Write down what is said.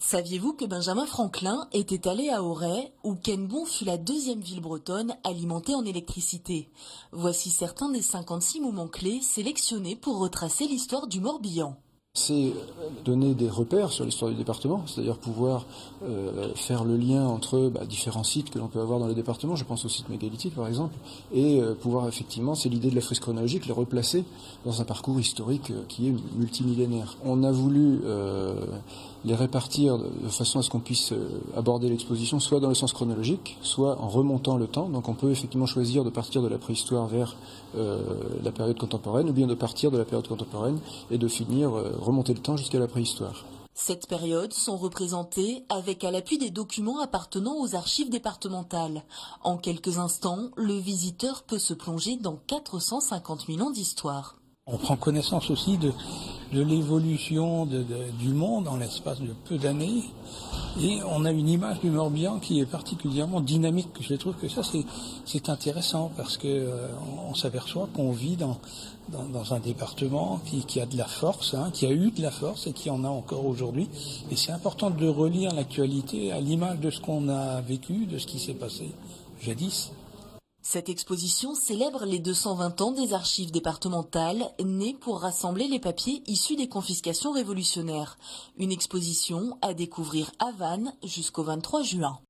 Saviez-vous que Benjamin Franklin était allé à Auray, où Quennebon fut la deuxième ville bretonne alimentée en électricité? Voici certains des 56 moments clés sélectionnés pour retracer l'histoire du Morbihan. C'est donner des repères sur l'histoire du département, c'est-à-dire pouvoir faire le lien entre différents sites que l'on peut avoir dans le département, je pense au site mégalithique par exemple, et pouvoir effectivement, c'est l'idée de la frise chronologique, les replacer dans un parcours historique qui est multimillénaire. On a voulu les répartir de façon à ce qu'on puisse aborder l'exposition soit dans le sens chronologique, soit en remontant le temps. Donc on peut effectivement choisir de partir de la préhistoire vers la période contemporaine, ou bien de partir de la période contemporaine et de finir remonter le temps jusqu'à la préhistoire. Cette période sont représentées avec à l'appui des documents appartenant aux archives départementales. En quelques instants, le visiteur peut se plonger dans 450 000 ans d'histoire. On prend connaissance aussi de l'évolution du monde en l'espace de peu d'années. Et on a une image du Morbihan qui est particulièrement dynamique. Je trouve que ça, c'est intéressant parce que on s'aperçoit qu'on vit dans un département qui a de la force, qui a eu de la force et qui en a encore aujourd'hui. Et c'est important de relire l'actualité à l'image de ce qu'on a vécu, de ce qui s'est passé jadis. Cette exposition célèbre les 220 ans des archives départementales, nées pour rassembler les papiers issus des confiscations révolutionnaires. Une exposition à découvrir à Vannes jusqu'au 23 juin.